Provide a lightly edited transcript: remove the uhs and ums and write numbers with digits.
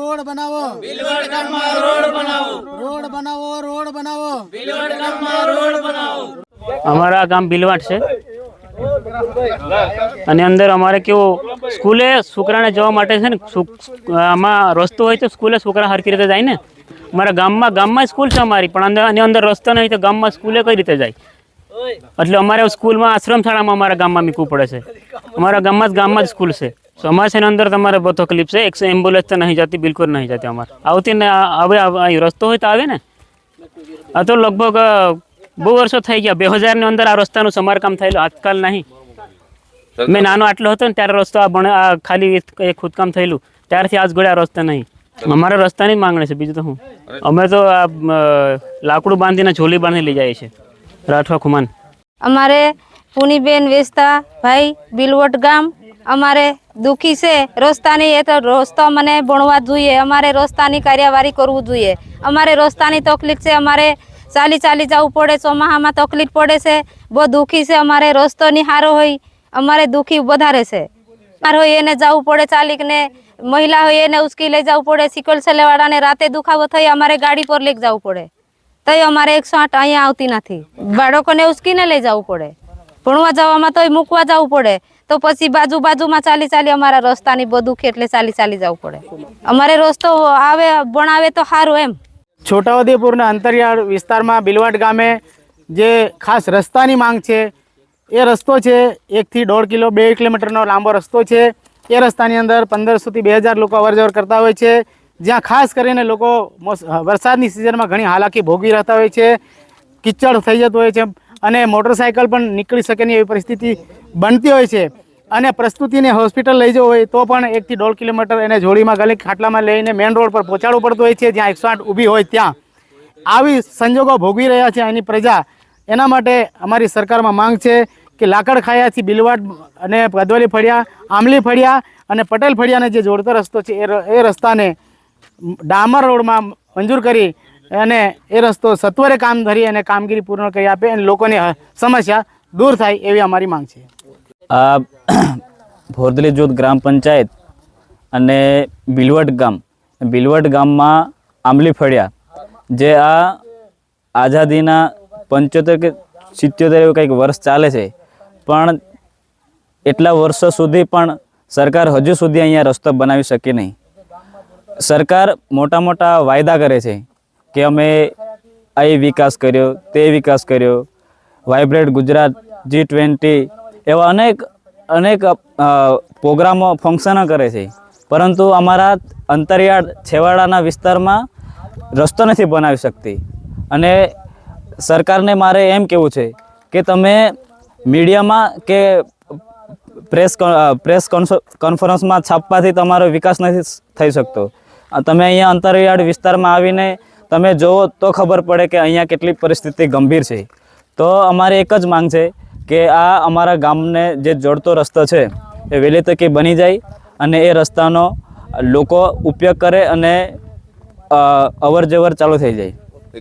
Road બનાવો, ભીલવાડ ગામમાં road બનાવો, રોડ બનાવો, રોડ બનાવો, ભીલવાડ ગામમાં રોડ બનાવો। અમારા ગામ ભીલવાડ છે અને અંદર અમારે કેવું સ્કૂલે છોકરાને જવા માટે છે ને આમાં રસ્તો હોય તો સ્કૂલે છોકરા હરખી રીતે જાય ને। અમારા ગામમાં સ્કૂલ છે અમારી, પણ અંદર રસ્તો નહીં તો ગામમાં સ્કૂલે કઈ રીતે જાય? એટલે અમારે સ્કૂલમાં આશ્રમશાળામાં અમારા ગામમાં મૂકવું પડે છે। અમારા ગામમાં જ સ્કૂલ છે, અમારે છે અંદર તમારે બહુ તકલીફ છે। 100 એમ્બ્યુલન્સ તો નહીં જતી, બિલકુલ નહીં જતી અમારે આવતી ને। હવે રસ્તો હોય તો આવે ને। આ તો લગભગ બહુ વર્ષો થઈ ગયા, 2000 ની અંદર આ રસ્તાનું સમારકામ થયેલું, આજકાલ નહીં। મેં નાનો આટલો હતો ને ત્યારે રસ્તો આ ખાલી ખોદકામ થયેલું, ત્યારથી આજ ઘોડે આ રસ્તા નહીં। અમારે રસ્તાની જ માંગણી છે, બીજું તો શું। અમે તો આ લાકડું બાંધીને ઝોલી બાંધી લઈ જઈએ છીએ રાઠવા ખુમાન। અમારે પુનીબેન વેચતા ભાઈ ભીલવડ ગામ અમારે દુખી છે રસ્તાની। એ તો રસ્તો મને ભણવા જોઈએ, અમારે રસ્તાની કાર્યવાહી કરવું જોઈએ। અમારે રસ્તાની તકલીફ છે, અમારે ચાલી જવું પડે, ચોમાસામાં તકલીફ પડે છે, બહુ દુખી છે। અમારે રસ્તો ની સારો હોય, અમારે દુખી વધારે છે। હોય એને જવું પડે ચાલીને, મહિલા હોય એને ઉચકી લઈ જવું પડે, સિકલ સેલેવાળાને રાતે દુખાવો થઈ અમારે ગાડી પર લઈ જવું પડે, તો અમારે 108 અહીંયા આવતી નથી। બાળકોને ઉચકીને લઈ જવું પડે, ભણવા જવામાં તો મૂકવા જવું પડે, તો પછી બાજુમાં ચાલી અમારા રસ્તાની બહુ દુખી, એટલે ચાલી જવું પડે। અમારે રસ્તો આવે બનાવે તો સારું એમ। છોટાઉદેપુરના અંતરિયાળ વિસ્તારમાં ભીલવાડ ગામે જે ખાસ રસ્તાની માંગ છે, એ રસ્તો છે 1 થી 1.5 2 કિલોમીટરનો લાંબો રસ્તો છે। એ રસ્તાની અંદર 1500 થી 2000 લોકો અવરજવર કરતા હોય છે, જ્યાં ખાસ કરીને લોકો વરસાદની સિઝનમાં ઘણી હાલાકી ભોગવી રહેતા હોય છે, કિચડ થઈ જતો હોય છે અને મોટરસાઇકલ પણ નીકળી શકે નહીં એવી પરિસ્થિતિ બનતી હોય છે। અને પ્રસ્તુતિને હોસ્પિટલ લઈ જવું હોય તો પણ 1 થી 1.5 કિલોમીટર એને જોડીમાં ગલી ખાટલામાં લઈને મેઇન રોડ પર પહોંચાડવું પડતું હોય છે, જ્યાં 108 ઊભી હોય ત્યાં। આવી સંજોગો ભોગવી રહ્યા છે એની પ્રજા। એના માટે અમારી સરકારમાં માંગ છે કે લાકડખાયાથી ભીલવાડ અને ગદવલી ફળિયા, આમલી ફળિયા અને પટેલ ફળિયાને જે જોડતો રસ્તો છે એ રસ્તાને ડામર રોડમાં મંજૂર કરી અને એ રસ્તો સત્વરે કામ ધરી અને કામગીરી પૂર્ણ કરી આપે અને લોકોની સમસ્યા દૂર થાય એવી અમારી માંગ છે। આ ભોરદલી જૂથ ગ્રામ પંચાયત અને ભીલવડ ગામમાં આંબલી ફળિયા જે આ આઝાદીના 75 કે 77 એવું કંઈક વર્ષ ચાલે છે, પણ એટલા વર્ષો સુધી પણ સરકાર હજુ સુધી અહીંયા રસ્તો બનાવી શકી નહીં। સરકાર મોટા વાયદા કરે છે કે અમે આ વિકાસ કર્યો, તે વિકાસ કર્યો, વાઇબ્રન્ટ ગુજરાત, G20 એવા અનેક પ્રોગ્રામો ફંક્શનો કરે છે, પરંતુ અમારા અંતરિયાળ છેવાડાના વિસ્તારમાં રસ્તો નથી બનાવી શકતી। અને સરકારને મારે એમ કહેવું છે કે તમે મીડિયામાં કે પ્રેસ કોન્ફરન્સમાં છાપવાથી તમારો વિકાસ નથી થઈ શકતો। તમે અહીંયા અંતરિયાળ વિસ્તારમાં આવીને તમે જુઓ તો ખબર પડે કે અહીંયા કેટલી પરિસ્થિતિ ગંભીર છે। તો અમારે એક જ માંગ છે કે આ અમારા ગામને જે જોડતો રસ્તો છે એ વહેલી તકે બની જાય અને એ રસ્તાનો લોકો ઉપયોગ કરે અને અવર જવર ચાલુ થઈ જાય।